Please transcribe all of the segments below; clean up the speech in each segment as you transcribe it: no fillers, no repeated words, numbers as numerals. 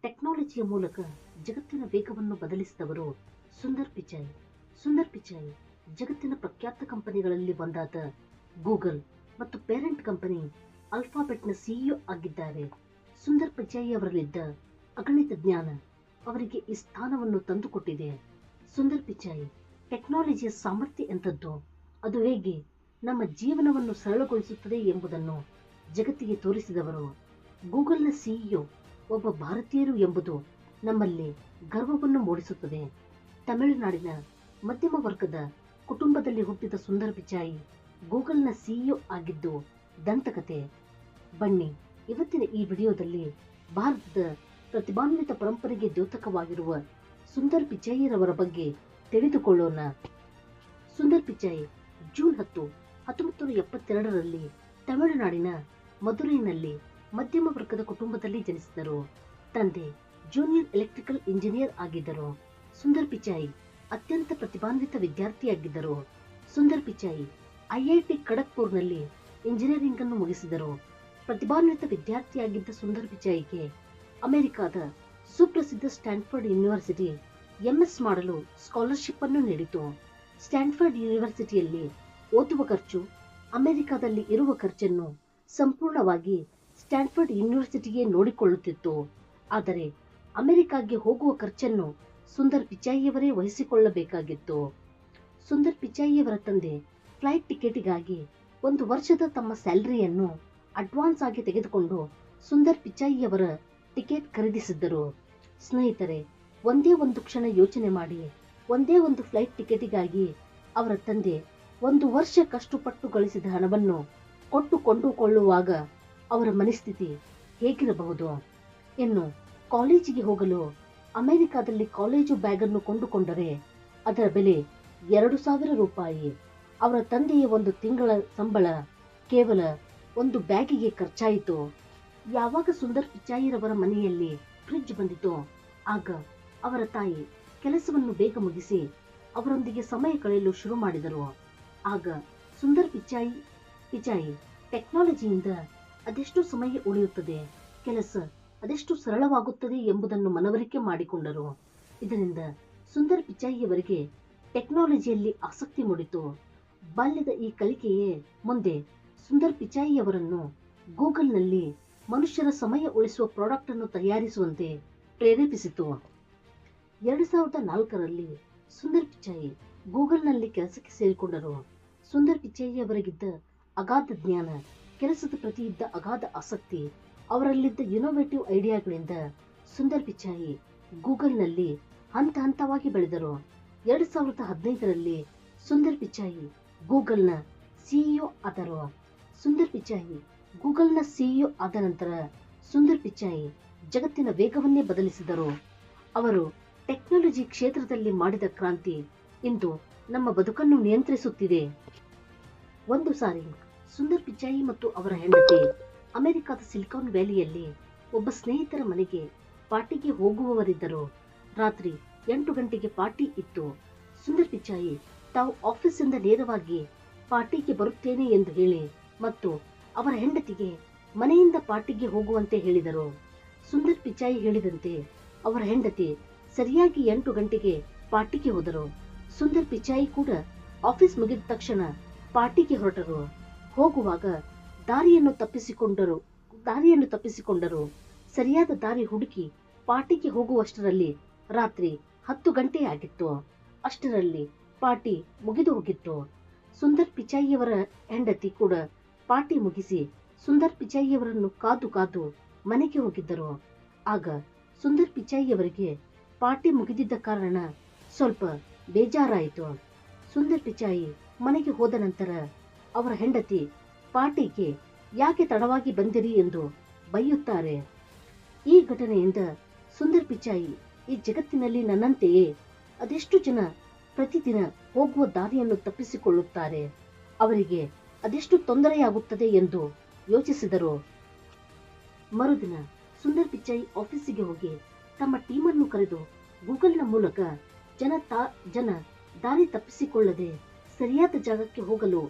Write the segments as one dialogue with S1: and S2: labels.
S1: ಟೆಕ್ನಾಲಜಿಯ ಮೂಲಕ ಜಗತ್ತಿನ ವೇಗವನ್ನು ಬದಲಿಸಿದವರು ಸುಂದರ್ ಪಿಚಾಯ್. ಸುಂದರ್ ಪಿಚಾಯ್ ಜಗತ್ತಿನ ಪ್ರಖ್ಯಾತ ಕಂಪನಿಗಳಲ್ಲಿ ಒಂದಾದ ಗೂಗಲ್ ಮತ್ತು ಪೇರೆಂಟ್ ಕಂಪನಿ ಅಲ್ಫಾಬೆಟ್ನ ಸಿಇಒ ಆಗಿದ್ದಾರೆ. ಸುಂದರ್ ಪಿಚಾಯ್ ಅವರಲ್ಲಿದ್ದ ಅಗಣಿತ ಜ್ಞಾನ ಅವರಿಗೆ ಈ ಸ್ಥಾನವನ್ನು ತಂದುಕೊಟ್ಟಿದೆ. ಸುಂದರ್ ಪಿಚಾಯ್ ಟೆಕ್ನಾಲಜಿಯ ಸಾಮರ್ಥ್ಯ ಎಂಥದ್ದು, ಅದು ಹೇಗೆ ನಮ್ಮ ಜೀವನವನ್ನು ಸರಳಗೊಳಿಸುತ್ತದೆ ಎಂಬುದನ್ನು ಜಗತ್ತಿಗೆ ತೋರಿಸಿದವರು. ಗೂಗಲ್ನ ಸಿಇಒ ಒಬ್ಬ ಭಾರತೀಯರು ಎಂಬುದು ನಮ್ಮಲ್ಲಿ ಗರ್ವವನ್ನು ಮೂಡಿಸುತ್ತದೆ. ತಮಿಳುನಾಡಿನ ಮಧ್ಯಮ ವರ್ಗದ ಕುಟುಂಬದಲ್ಲಿ ಹುಟ್ಟಿದ ಸುಂದರ್ ಪಿಚಾಯ್ ಗೂಗಲ್ನ ಸಿಇಒ ಆಗಿದ್ದು ದಂತಕತೆ. ಬನ್ನಿ, ಇವತ್ತಿನ ಈ ವಿಡಿಯೋದಲ್ಲಿ ಭಾರತದ ಪ್ರತಿಭಾನ್ವಿತ ಪರಂಪರೆಗೆ ದ್ಯೋತಕವಾಗಿರುವ ಸುಂದರ್ ಪಿಚಾಯ್ರವರ ಬಗ್ಗೆ ತಿಳಿದುಕೊಳ್ಳೋಣ. ಸುಂದರ್ ಪಿಚಾಯ್ ಜೂನ್ 10, 1972ರಲ್ಲಿ ತಮಿಳುನಾಡಿನ ಮದುರೈನಲ್ಲಿ ಮಧ್ಯಮ ವರ್ಗದ ಕುಟುಂಬದಲ್ಲಿ ಜನಿಸಿದರು. ತಂದೆ ಜೂನಿಯರ್ ಎಲೆಕ್ಟ್ರಿಕಲ್ ಇಂಜಿನಿಯರ್ ಆಗಿದ್ದರು. ಸುಂದರ್ ಪಿಚಾಯ್ ಅತ್ಯಂತ ಪ್ರತಿಭಾನ್ವಿತ ವಿದ್ಯಾರ್ಥಿಯಾಗಿದ್ದರು. ಸುಂದರ್ ಪಿಚಾಯ್ ಐಐಟಿ ಖಡಗ್ಪುರ್ನಲ್ಲಿ ಇಂಜಿನಿಯರಿಂಗ್ ಅನ್ನು ಮುಗಿಸಿದರು. ಪ್ರತಿಭಾನ್ವಿತ ವಿದ್ಯಾರ್ಥಿಯಾಗಿದ್ದ ಸುಂದರ್ ಪಿಚಾಯ್ಗೆ ಅಮೆರಿಕಾದ ಸುಪ್ರಸಿದ್ಧ ಸ್ಟ್ಯಾನ್ಫರ್ಡ್ ಯೂನಿವರ್ಸಿಟಿ ಎಂಎಸ್ ಮಾಡಲು ಸ್ಕಾಲರ್ಶಿಪ್ ಅನ್ನು ನೀಡಿತು. ಸ್ಟ್ಯಾನ್ಫರ್ಡ್ ಯೂನಿವರ್ಸಿಟಿಯಲ್ಲಿ ಓದುವ ಖರ್ಚು, ಅಮೆರಿಕಾದಲ್ಲಿ ಇರುವ ಖರ್ಚನ್ನು ಸಂಪೂರ್ಣವಾಗಿ ಸ್ಟ್ಯಾನ್ಫರ್ಡ್ ಯೂನಿವರ್ಸಿಟಿಗೆ ನೋಡಿಕೊಳ್ಳುತ್ತಿತ್ತು. ಆದರೆ ಅಮೆರಿಕಾಗೆ ಹೋಗುವ ಖರ್ಚನ್ನು ಸುಂದರ್ ಪಿಚಾಯ್ಯವರೇ ವಹಿಸಿಕೊಳ್ಳಬೇಕಾಗಿತ್ತು. ಸುಂದರ್ ಪಿಚಾಯ್ಯವರ ತಂದೆ ಫ್ಲೈಟ್ ಟಿಕೆಟಿಗಾಗಿ 1 ವರ್ಷದ ತಮ್ಮ ಸ್ಯಾಲರಿಯನ್ನು ಅಡ್ವಾನ್ಸ್ ಆಗಿ ತೆಗೆದುಕೊಂಡು ಸುಂದರ್ ಪಿಚಾಯ್ಯವರ ಟಿಕೆಟ್ ಖರೀದಿಸಿದ್ದರು. ಸ್ನೇಹಿತರೆ, ಒಂದೇ ಒಂದು ಕ್ಷಣ ಯೋಚನೆ ಮಾಡಿ, ಒಂದೇ ಒಂದು ಫ್ಲೈಟ್ ಟಿಕೆಟಿಗಾಗಿ ಅವರ ತಂದೆ 1 ವರ್ಷ ಕಷ್ಟಪಟ್ಟು ಗಳಿಸಿದ ಹಣವನ್ನು ಕೊಟ್ಟು ಕೊಂಡುಕೊಳ್ಳುವಾಗ ಅವರ ಮನಸ್ಥಿತಿ ಹೇಗಿರಬಹುದು. ಇನ್ನು ಕಾಲೇಜಿಗೆ ಹೋಗಲು ಅಮೆರಿಕಾದಲ್ಲಿ ಕಾಲೇಜು ಬ್ಯಾಗ್ ಅನ್ನು ಕೊಂಡುಕೊಂಡರೆ ಅದರ ಬೆಲೆ 2,000 ರೂಪಾಯಿ. ಅವರ ತಂದೆಯ 1 ತಿಂಗಳ ಸಂಬಳ ಕೇವಲ ಒಂದು ಬ್ಯಾಗಿಗೆ ಖರ್ಚಾಯಿತು. ಯಾವಾಗ ಸುಂದರ್ ಪಿಚಾಯ್ರವರ ಮನೆಯಲ್ಲಿ ಫ್ರಿಡ್ಜ್ ಬಂದಿತು, ಆಗ ಅವರ ತಾಯಿ ಕೆಲಸವನ್ನು ಬೇಗ ಮುಗಿಸಿ ಅವರೊಂದಿಗೆ ಸಮಯ ಕಳೆಯಲು ಶುರು ಮಾಡಿದರು. ಆಗ ಸುಂದರ್ ಪಿಚಾಯ್ ಟೆಕ್ನಾಲಜಿಯಿಂದ ಅದೆಷ್ಟು ಸಮಯ ಉಳಿಯುತ್ತದೆ, ಕೆಲಸ ಅದೆಷ್ಟು ಸರಳವಾಗುತ್ತದೆ ಎಂಬುದನ್ನು ಮನವರಿಕೆ ಮಾಡಿಕೊಂಡರು. ಇದರಿಂದ ಸುಂದರ್ ಪಿಚಾಯ್ಯವರಿಗೆ ಟೆಕ್ನಾಲಜಿಯಲ್ಲಿ ಆಸಕ್ತಿ ಮೂಡಿತು. ಬಾಲ್ಯದ ಈ ಕಲಿಕೆಯೇ ಮುಂದೆ ಸುಂದರ್ ಪಿಚಾಯ್ಯವರನ್ನು ಗೂಗಲ್ನಲ್ಲಿ ಮನುಷ್ಯರ ಸಮಯ ಉಳಿಸುವ ಪ್ರಾಡಕ್ಟ್ ಅನ್ನು ತಯಾರಿಸುವಂತೆ ಪ್ರೇರೇಪಿಸಿತು. 2004ರಲ್ಲಿ ಸುಂದರ್ ಪಿಚಾಯ್ ಗೂಗಲ್ನಲ್ಲಿ ಕೆಲಸಕ್ಕೆ ಸೇರಿಕೊಂಡರು. ಸುಂದರ್ ಪಿಚಾಯ್ಯವರಿಗಿದ್ದ ಅಗಾಧ ಜ್ಞಾನ, ಕೆಲಸದ ಪ್ರತಿ ಇದ್ದ ಅಗಾಧ ಆಸಕ್ತಿ, ಅವರಲ್ಲಿದ್ದ ಇನೋವೇಟಿವ್ ಐಡಿಯಾಗಳಿಂದ ಸುಂದರ್ ಪಿಚಾಯ್ ಗೂಗಲ್ನಲ್ಲಿ ಹಂತ ಹಂತವಾಗಿ ಬೆಳೆದರು. 2015ರಲ್ಲಿ ಸುಂದರ್ ಪಿಚಾಯ್ ಗೂಗಲ್ನ ಸಿಇಒ ಆದರು. ಸುಂದರ್ ಪಿಚಾಯ್ ಗೂಗಲ್ನ ಸಿಇಒ ಆದ ನಂತರ ಸುಂದರ್ ಪಿಚಾಯ್ ಜಗತ್ತಿನ ವೇಗವನ್ನೇ ಬದಲಿಸಿದರು. ಅವರು ಟೆಕ್ನಾಲಜಿ ಕ್ಷೇತ್ರದಲ್ಲಿ ಮಾಡಿದ ಕ್ರಾಂತಿ ಇಂದು ನಮ್ಮ ಬದುಕನ್ನು ನಿಯಂತ್ರಿಸುತ್ತಿದೆ. ಒಂದು ಸಾರಿ ಸುಂದರ್ ಪಿಚಾಯ್ ಮತ್ತು ಅವರ ಹೆಂಡತಿ ಅಮೆರಿಕಾದ ಸಿಲಿಕಾನ್ ವ್ಯಾಲಿಯಲ್ಲಿ ಒಬ್ಬ ಸ್ನೇಹಿತರ ಮನೆಗೆ ಪಾರ್ಟಿಗೆ ಹೋಗುವವರಿದ್ದರು. ರಾತ್ರಿ 8 ಗಂಟೆಗೆ ಪಾರ್ಟಿ ಇತ್ತು. ಸುಂದರ್ ಪಿಚಾಯ್ ತಾವು ಆಫೀಸಿಂದ ನೇರವಾಗಿ ಪಾರ್ಟಿಗೆ ಬರುತ್ತೇನೆ ಎಂದು ಹೇಳಿ ಮತ್ತು ಅವರ ಹೆಂಡತಿಗೆ ಮನೆಯಿಂದ ಪಾರ್ಟಿಗೆ ಹೋಗುವಂತೆ ಹೇಳಿದರು. ಸುಂದರ್ ಪಿಚಾಯ್ ಹೇಳಿದಂತೆ ಅವರ ಹೆಂಡತಿ ಸರಿಯಾಗಿ 8 ಗಂಟೆಗೆ ಪಾರ್ಟಿಗೆ ಹೋದರು. ಸುಂದರ್ ಪಿಚಾಯ್ ಕೂಡ ಆಫೀಸ್ ಮುಗಿದ ತಕ್ಷಣ ಪಾರ್ಟಿಗೆ ಹೊರಟರು. ಹೋಗುವಾಗ ದಾರಿಯನ್ನು ತಪ್ಪಿಸಿಕೊಂಡರು. ಸರಿಯಾದ ದಾರಿ ಹುಡುಕಿ ಪಾರ್ಟಿಗೆ ಹೋಗುವಷ್ಟರಲ್ಲಿ ರಾತ್ರಿ 10 ಗಂಟೆ ಆಗಿತ್ತು. ಅಷ್ಟರಲ್ಲಿ ಪಾರ್ಟಿ ಮುಗಿದು ಹೋಗಿತ್ತು. ಸುಂದರ್ ಪಿಚಾಯ್ಯವರ ಹೆಂಡತಿ ಕೂಡ ಪಾರ್ಟಿ ಮುಗಿಸಿ ಸುಂದರ್ ಪಿಚಾಯ್ಯವರನ್ನು ಕಾದು ಮನೆಗೆ ಹೋಗಿದ್ದರು. ಆಗ ಸುಂದರ್ ಪಿಚಾಯ್ಯವರಿಗೆ ಪಾರ್ಟಿ ಮುಗಿದಿದ್ದ ಕಾರಣ ಸ್ವಲ್ಪ ಬೇಜಾರಾಯಿತು. ಸುಂದರ್ ಪಿಚಾಯ್ ಮನೆಗೆ ಹೋದ ನಂತರ ಅವರ ಹೆಂಡತಿ ಪಾರ್ಟಿಗೆ ಯಾಕೆ ತಡವಾಗಿ ಬಂದಿರಿ ಎಂದು ಬೈಯುತ್ತಾರೆ. ಈ ಘಟನೆಯಿಂದ ಸುಂದರ್ ಪಿಚಾಯ್ ಈ ಜಗತ್ತಿನಲ್ಲಿ ನನ್ನಂತೆಯೇ ಅದೆಷ್ಟು ಜನ ಪ್ರತಿದಿನ ಹೋಗುವ ದಾರಿಯನ್ನು ತಪ್ಪಿಸಿಕೊಳ್ಳುತ್ತಾರೆ, ಅವರಿಗೆ ಅದೆಷ್ಟು ತೊಂದರೆಯಾಗುತ್ತದೆ ಎಂದು ಯೋಚಿಸಿದರು. ಮರುದಿನ ಸುಂದರ್ ಪಿಚಾಯ್ ಆಫೀಸಿಗೆ ಹೋಗಿ ತಮ್ಮ ಟೀಮನ್ನು ಕರೆದು ಗೂಗಲ್ನ ಮೂಲಕ ಜನ ದಾರಿ ತಪ್ಪಿಸಿಕೊಳ್ಳದೆ ಸರಿಯಾದ ಜಾಗಕ್ಕೆ ಹೋಗಲು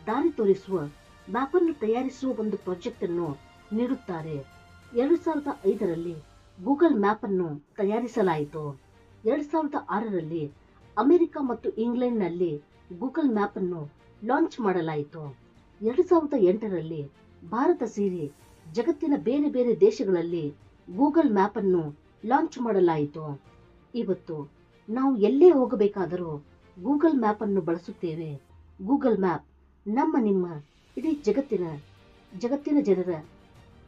S1: ದಾರಿ ತೋರಿಸುವ ಮ್ಯಾಪ್ ಅನ್ನು ತಯಾರಿಸುವ ಒಂದು ಪ್ರಾಜೆಕ್ಟ್ ಅನ್ನು ನೀಡುತ್ತಾರೆ. 2005ರಲ್ಲಿ ಗೂಗಲ್ ಮ್ಯಾಪ್ ಅನ್ನು ತಯಾರಿಸಲಾಯಿತು. 2006ರಲ್ಲಿ ಅಮೆರಿಕ ಮತ್ತು ಇಂಗ್ಲೆಂಡ್ನಲ್ಲಿ ಗೂಗಲ್ ಮ್ಯಾಪ್ ಅನ್ನು ಲಾಂಚ್ ಮಾಡಲಾಯಿತು. 2008ರಲ್ಲಿ ಭಾರತ ಸೇರಿ ಜಗತ್ತಿನ ಬೇರೆ ಬೇರೆ ದೇಶಗಳಲ್ಲಿ ಗೂಗಲ್ ಮ್ಯಾಪ್ ಅನ್ನು ಲಾಂಚ್ ಮಾಡಲಾಯಿತು. ಇವತ್ತು ನಾವು ಎಲ್ಲೇ ಹೋಗಬೇಕಾದರೂ ಗೂಗಲ್ ಮ್ಯಾಪ್ ಅನ್ನು ಬಳಸುತ್ತೇವೆ. ಗೂಗಲ್ ಮ್ಯಾಪ್ ನಿಮ್ಮ ಇಡೀ ಜಗತ್ತಿನ ಜನರ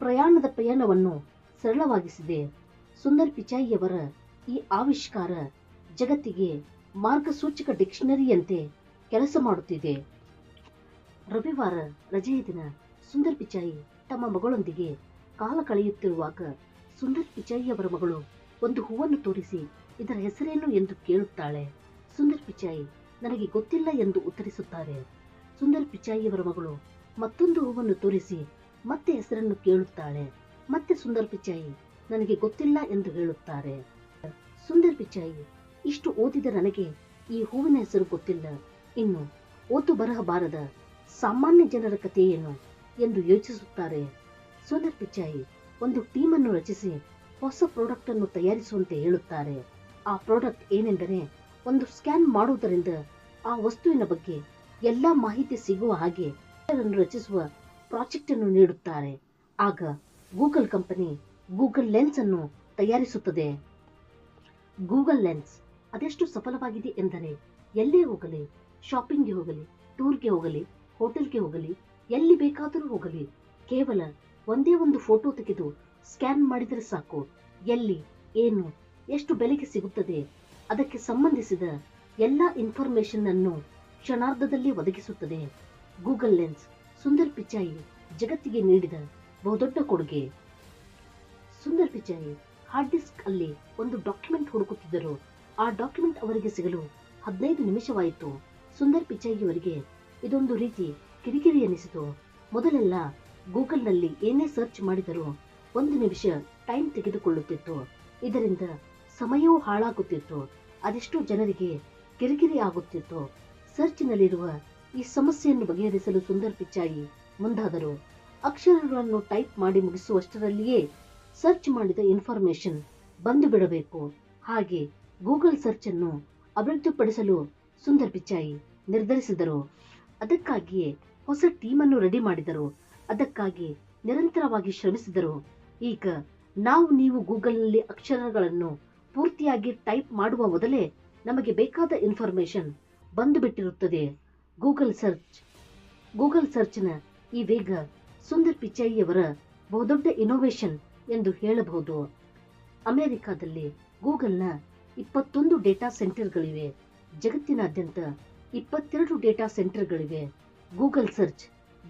S1: ಪ್ರಯಾಣದ ಪಯಣವನ್ನು ಸರಳವಾಗಿಸಿದೆ. ಸುಂದರ್ ಪಿಚಾಯಿಯವರ ಈ ಆವಿಷ್ಕಾರ ಜಗತ್ತಿಗೆ ಮಾರ್ಗಸೂಚಕ ಡಿಕ್ಷನರಿಯಂತೆ ಕೆಲಸ ಮಾಡುತ್ತಿದೆ. ರವಿವಾರ ರಜೆಯ ದಿನ ಸುಂದರ್ ಪಿಚಾಯಿ ತಮ್ಮ ಮಗಳೊಂದಿಗೆ ಕಾಲ ಕಳೆಯುತ್ತಿರುವಾಗ ಸುಂದರ್ ಪಿಚಾಯಿಯವರ ಮಗಳು ಒಂದು ಹೂವನ್ನು ತೋರಿಸಿ ಇದರ ಹೆಸರೇನು ಎಂದು ಕೇಳುತ್ತಾಳೆ. ಸುಂದರ್ ಪಿಚಾಯಿ ನನಗೆ ಗೊತ್ತಿಲ್ಲ ಎಂದು ಉತ್ತರಿಸುತ್ತಾರೆ. ಸುಂದರ್ ಪಿಚಾಯಿಯವರ ಮಗಳು ಮತ್ತೊಂದು ಹೂವನ್ನು ತೋರಿಸಿ ಮತ್ತೆ ಹೆಸರನ್ನು ಕೇಳುತ್ತಾಳೆ. ಮತ್ತೆ ಸುಂದರ್ ಪಿಚಾಯಿ ನನಗೆ ಗೊತ್ತಿಲ್ಲ ಎಂದು ಹೇಳುತ್ತಾರೆ. ಸುಂದರ್ ಪಿಚಾಯಿ ಇಷ್ಟು ಓದಿದ ನನಗೆ ಈ ಹೂವಿನ ಹೆಸರು ಗೊತ್ತಿಲ್ಲ, ಇನ್ನು ಓದು ಬರಹ ಬಾರದ ಸಾಮಾನ್ಯ ಜನರ ಕಥೆ ಏನು ಎಂದು ಯೋಚಿಸುತ್ತಾರೆ. ಸುಂದರ್ ಪಿಚಾಯಿ ಒಂದು ಟೀಮ್ ಅನ್ನು ರಚಿಸಿ ಹೊಸ ಪ್ರಾಡಕ್ಟ್ ಅನ್ನು ತಯಾರಿಸುವಂತೆ ಹೇಳುತ್ತಾರೆ. ಆ ಪ್ರಾಡಕ್ಟ್ ಏನೆಂದರೆ ಒಂದು ಸ್ಕ್ಯಾನ್ ಮಾಡುವುದರಿಂದ ಆ ವಸ್ತುವಿನ ಬಗ್ಗೆ ಎಲ್ಲಾ ಮಾಹಿತಿ ಸಿಗುವ ಹಾಗೆ ರಚಿಸುವ ಪ್ರಾಜೆಕ್ಟ್ ಅನ್ನು ನೀಡುತ್ತಾರೆ. ಆಗ ಗೂಗಲ್ ಕಂಪನಿ ಗೂಗಲ್ ಲೆನ್ಸ್ ಅನ್ನು ತಯಾರಿಸುತ್ತದೆ. ಗೂಗಲ್ ಲೆನ್ಸ್ ಅದೆಷ್ಟು ಸಫಲವಾಗಿದೆ ಎಂದರೆ ಎಲ್ಲೇ ಹೋಗಲಿ, ಶಾಪಿಂಗ್ಗೆ ಹೋಗಲಿ, ಟೂರ್ಗೆ ಹೋಗಲಿ, ಹೋಟೆಲ್ಗೆ ಹೋಗಲಿ, ಎಲ್ಲಿ ಬೇಕಾದರೂ ಹೋಗಲಿ, ಕೇವಲ ಒಂದೇ ಒಂದು ಫೋಟೋ ತೆಗೆದು ಸ್ಕ್ಯಾನ್ ಮಾಡಿದರೆ ಸಾಕು, ಎಲ್ಲಿ ಏನು ಎಷ್ಟು ಬೆಲೆಗೆ ಸಿಗುತ್ತದೆ ಅದಕ್ಕೆ ಸಂಬಂಧಿಸಿದ ಎಲ್ಲಾ ಇನ್ಫಾರ್ಮೇಶನ್ ಅನ್ನು ಕ್ಷಣಾರ್ಧದಲ್ಲಿ ಒದಗಿಸುತ್ತದೆ. ಗೂಗಲ್ ಲೆನ್ಸ್ ಸುಂದರ್ ಪಿಚಾಯಿ ಜಗತ್ತಿಗೆ ನೀಡಿದ ಬಹುದೊಡ್ಡ ಕೊಡುಗೆ. ಸುಂದರ್ ಪಿಚಾಯಿ ಹಾರ್ಡ್ ಡಿಸ್ಕ್ ಅಲ್ಲಿ ಒಂದು ಡಾಕ್ಯುಮೆಂಟ್ ಹುಡುಕುತ್ತಿದ್ದರು. ಆ ಡಾಕ್ಯುಮೆಂಟ್ ಅವರಿಗೆ ಸಿಗಲು 15 ನಿಮಿಷವಾಯಿತು. ಸುಂದರ್ ಪಿಚಾಯಿಯವರಿಗೆ ಇದೊಂದು ರೀತಿ ಕಿರಿಕಿರಿ ಎನಿಸಿತು. ಮೊದಲೆಲ್ಲ ಗೂಗಲ್ನಲ್ಲಿ ಏನೇ ಸರ್ಚ್ ಮಾಡಿದರೂ 1 ನಿಮಿಷ ಟೈಮ್ ತೆಗೆದುಕೊಳ್ಳುತ್ತಿತ್ತು. ಇದರಿಂದ ಸಮಯವೂ ಹಾಳಾಗುತ್ತಿತ್ತು. ಅದೆಷ್ಟೋ ಜನರಿಗೆ ಕಿರಿಕಿರಿ ಆಗುತ್ತಿತ್ತು. ಸರ್ಚ್ನಲ್ಲಿರುವ ಈ ಸಮಸ್ಯೆಯನ್ನು ಬಗೆಹರಿಸಲು ಸುಂದರ್ ಪಿಚಾಯಿ ಮುಂದಾದರು. ಅಕ್ಷರಗಳನ್ನು ಟೈಪ್ ಮಾಡಿ ಮುಗಿಸುವಷ್ಟರಲ್ಲಿಯೇ ಸರ್ಚ್ ಮಾಡಿದ ಇನ್ಫಾರ್ಮೇಶನ್ ಬಂದು ಬಿಡಬೇಕು. ಹಾಗೆ ಗೂಗಲ್ ಸರ್ಚ್ ಅನ್ನು ಅಭಿವೃದ್ಧಿಪಡಿಸಲು ಸುಂದರ್ ಪಿಚಾಯಿ ನಿರ್ಧರಿಸಿದರು. ಅದಕ್ಕಾಗಿಯೇ ಹೊಸ ಟೀಮ್ ಅನ್ನು ರೆಡಿ ಮಾಡಿದರು. ಅದಕ್ಕಾಗಿ ನಿರಂತರವಾಗಿ ಶ್ರಮಿಸಿದರು. ಈಗ ನೀವು ಗೂಗಲ್ನಲ್ಲಿ ಅಕ್ಷರಗಳನ್ನು ಪೂರ್ತಿಯಾಗಿ ಟೈಪ್ ಮಾಡುವ ಮೊದಲೇ ನಮಗೆ ಬೇಕಾದ ಇನ್ಫಾರ್ಮೇಶನ್ ಬಂದು ಬಿಟ್ಟಿರುತ್ತದೆ. ಗೂಗಲ್ ಸರ್ಚ್ನ ಈ ವೇಗ ಸುಂದರ್ ಪಿಚಾಯಿಯವರ ಬಹುದೊಡ್ಡ ಇನೋವೇಷನ್ ಎಂದು ಹೇಳಬಹುದು. ಅಮೆರಿಕಾದಲ್ಲಿ ಗೂಗಲ್ನ 21 ಡೇಟಾ ಸೆಂಟರ್ಗಳಿವೆ. ಜಗತ್ತಿನಾದ್ಯಂತ 22 ಡೇಟಾ ಸೆಂಟರ್ಗಳಿವೆ. ಗೂಗಲ್ ಸರ್ಚ್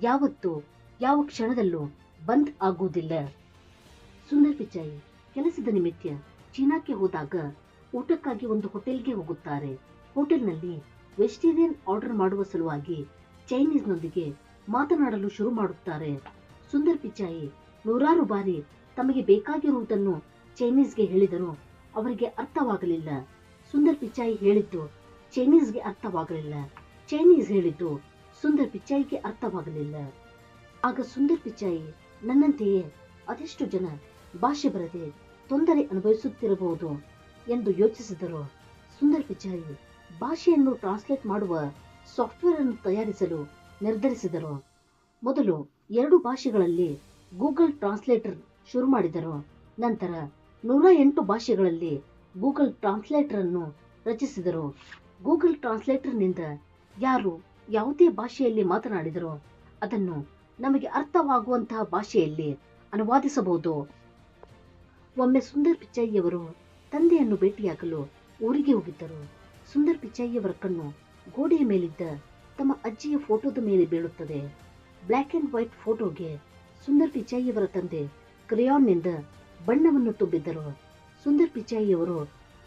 S1: ಯಾವತ್ತೂ ಯಾವ ಕ್ಷಣದಲ್ಲೂ ಬಂದ್ ಆಗುವುದಿಲ್ಲ. ಸುಂದರ್ ಪಿಚಾಯಿ ಕೆಲಸದ ನಿಮಿತ್ತ ಚೀನಾಕ್ಕೆ ಹೋದಾಗ ಊಟಕ್ಕಾಗಿ ಒಂದು ಹೋಟೆಲ್ಗೆ ಹೋಗುತ್ತಾರೆ. ಹೋಟೆಲ್ನಲ್ಲಿ ವೆಜಿಟೇರಿಯನ್ ಆರ್ಡರ್ ಮಾಡುವ ಸಲುವಾಗಿ ಚೈನೀಸ್ನೊಂದಿಗೆ ಮಾತನಾಡಲು ಶುರು ಮಾಡುತ್ತಾರೆ. ಸುಂದರ್ ಪಿಚಾಯಿ ನೂರಾರು ಬಾರಿ ತಮಗೆ ಬೇಕಾಗಿರುವುದನ್ನು ಚೈನೀಸ್ಗೆ ಹೇಳಿದರೂ ಅವರಿಗೆ ಅರ್ಥವಾಗಲಿಲ್ಲ. ಸುಂದರ್ ಪಿಚಾಯಿ ಹೇಳಿದ್ದು ಚೈನೀಸ್ಗೆ ಅರ್ಥವಾಗಲಿಲ್ಲ. ಚೈನೀಸ್ ಹೇಳಿದ್ದು ಸುಂದರ್ ಪಿಚಾಯಿಗೆ ಅರ್ಥವಾಗಲಿಲ್ಲ. ಆಗ ಸುಂದರ್ ಪಿಚಾಯಿ ನನ್ನಂತೆಯೇ ಅದೆಷ್ಟು ಜನ ಭಾಷೆ ಬರದೆ ತೊಂದರೆ ಅನುಭವಿಸುತ್ತಿರಬಹುದು ಎಂದು ಯೋಚಿಸಿದರು. ಸುಂದರ್ ಪಿಚಾಯಿ ಭಾಷೆಯನ್ನು ಟ್ರಾನ್ಸ್ಲೇಟ್ ಮಾಡುವ ಸಾಫ್ಟ್ವೇರ್ ಅನ್ನು ತಯಾರಿಸಲು ನಿರ್ಧರಿಸಿದರು. ಮೊದಲು 2 ಭಾಷೆಗಳಲ್ಲಿ ಗೂಗಲ್ ಟ್ರಾನ್ಸ್ಲೇಟರ್ ಶುರು ಮಾಡಿದರು. ನಂತರ 108 ಭಾಷೆಗಳಲ್ಲಿ ಗೂಗಲ್ ಟ್ರಾನ್ಸ್ಲೇಟರ್ ಅನ್ನು ರಚಿಸಿದರು. ಗೂಗಲ್ ಟ್ರಾನ್ಸ್ಲೇಟರ್ನಿಂದ ಯಾರು ಯಾವುದೇ ಭಾಷೆಯಲ್ಲಿ ಮಾತನಾಡಿದರೋ ಅದನ್ನು ನಮಗೆ ಅರ್ಥವಾಗುವಂತಹ ಭಾಷೆಯಲ್ಲಿ ಅನುವಾದಿಸಬಹುದು. ಒಮ್ಮೆ ಸುಂದರ್ ಪಿಚಾಯಿಯವರು ತಂದೆಯನ್ನು ಭೇಟಿಯಾಗಲು ಊರಿಗೆ ಹೋಗಿದ್ದರು. ಸುಂದರ್ ಪಿಚಾಯಿಯವರ ಕಣ್ಣು ಗೋಡೆಯ ಮೇಲಿದ್ದ ತಮ್ಮ ಅಜ್ಜಿಯ ಫೋಟೋದ ಮೇಲೆ ಬೀಳುತ್ತದೆ. ಬ್ಲ್ಯಾಕ್ ಅಂಡ್ ವೈಟ್ ಫೋಟೋಗೆ ಸುಂದರ್ ಪಿಚಾಯಿಯವರ ತಂದೆ ಕ್ರೇಯಾನ್ನಿಂದ ಬಣ್ಣವನ್ನು ತುಂಬಿದ್ದರು. ಸುಂದರ್ ಪಿಚಾಯಿಯವರು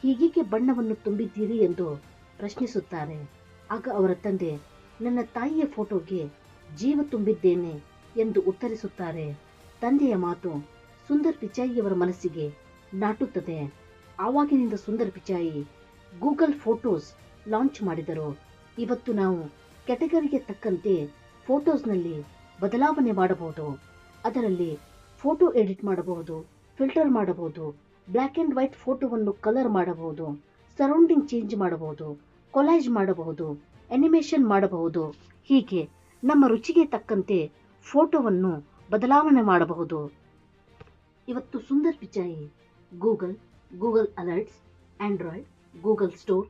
S1: ಹೀಗೇಕೆ ಬಣ್ಣವನ್ನು ತುಂಬಿದ್ದೀರಿ ಎಂದು ಪ್ರಶ್ನಿಸುತ್ತಾರೆ. ಆಗ ಅವರ ತಂದೆ ನನ್ನ ತಾಯಿಯ ಫೋಟೋಗೆ ಜೀವ ತುಂಬಿದ್ದೇನೆ ಎಂದು ಉತ್ತರಿಸುತ್ತಾರೆ. ತಂದೆಯ ಮಾತು ಸುಂದರ್ ಪಿಚಾಯಿಯವರ ಮನಸ್ಸಿಗೆ ನಾಟುತ್ತದೆ. ಆವಾಗಿನಿಂದ Sundar Pichai Google photos launch ಮಾಡಿದರು. ಇವತ್ತು ನಾವು ಕ್ಯಾಟಗರಿಗೆ ತಕ್ಕಂತೆ ಫೋಟೋಸ್ನಲ್ಲಿ ಬದಲಾವಣೆ ಮಾಡಬಹುದು. ಅದರಲ್ಲಿ ಫೋಟೋ ಎಡಿಟ್ ಮಾಡಬಹುದು, ಫಿಲ್ಟರ್ ಮಾಡಬಹುದು, ಬ್ಲ್ಯಾಕ್ ಅಂಡ್ ವೈಟ್ ಫೋಟೋವನ್ನು ಕಲರ್ ಮಾಡಬಹುದು, ಸರೌಂಡಿಂಗ್ ಚೇಂಜ್ ಮಾಡಬಹುದು, ಕೊಲಾಜ್ ಮಾಡಬಹುದು, ಅನಿಮೇಷನ್ ಮಾಡಬಹುದು. ಹೀಗೆ ನಮ್ಮ ರುಚಿಗೆ ತಕ್ಕಂತೆ ಫೋಟೋವನ್ನು ಬದಲಾವಣೆ ಮಾಡಬಹುದು. ಇವತ್ತು Sundar Pichai Google alerts, Android, Google store,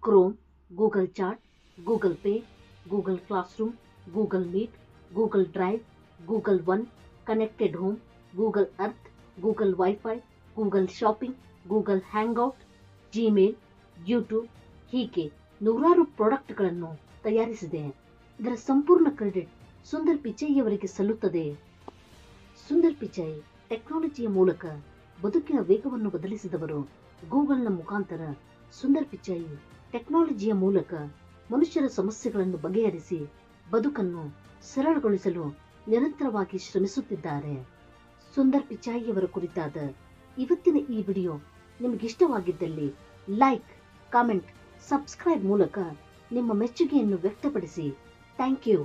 S1: Chrome, Google chat, Google pay, Google classroom, Google meet, Google drive, Google one, connected home, Google earth, Google wifi, Google shopping, Google hangout, Gmail, YouTube ಹೀಗೆ ನೂರಾರು ಪ್ರಾಡಕ್ಟ್ಗಳನ್ನು ತಯಾರಿಸಿದೆ. ಇದರ ಸಂಪೂರ್ಣ ಕ್ರೆಡಿಟ್ ಸುಂದರ್ ಪಿಚೈಯವರಿಗೆ ಸಲ್ಲುತ್ತದೆ. ಸುಂದರ್ ಪಿಚೈ ಟೆಕ್ನಾಲಜಿಯ ಮೂಲಕ ಬದುಕಿನ ವೇಗವನ್ನು ಬದಲಿಸಿದವರು. ಗೂಗಲ್ನ ಮುಖಾಂತರ ಸುಂದರ್ ಪಿಚೈ ಟೆಕ್ನಾಲಜಿಯ ಮೂಲಕ ಮನುಷ್ಯರ ಸಮಸ್ಯೆಗಳನ್ನು ಬಗೆಹರಿಸಿ ಬದುಕನ್ನು ಸರಳಗೊಳಿಸಲು ನಿರಂತರವಾಗಿ ಶ್ರಮಿಸುತ್ತಿದ್ದಾರೆ. ಸುಂದರ್ ಪಿಚಾಯಿಯವರ ಕುರಿತಾದ ಇವತ್ತಿನ ಈ ವಿಡಿಯೋ ನಿಮಗಿಷ್ಟವಾಗಿದ್ದಲ್ಲಿ ಲೈಕ್, ಕಾಮೆಂಟ್, ಸಬ್ಸ್ಕ್ರೈಬ್ ಮೂಲಕ ನಿಮ್ಮ ಮೆಚ್ಚುಗೆಯನ್ನು ವ್ಯಕ್ತಪಡಿಸಿ. Thank you.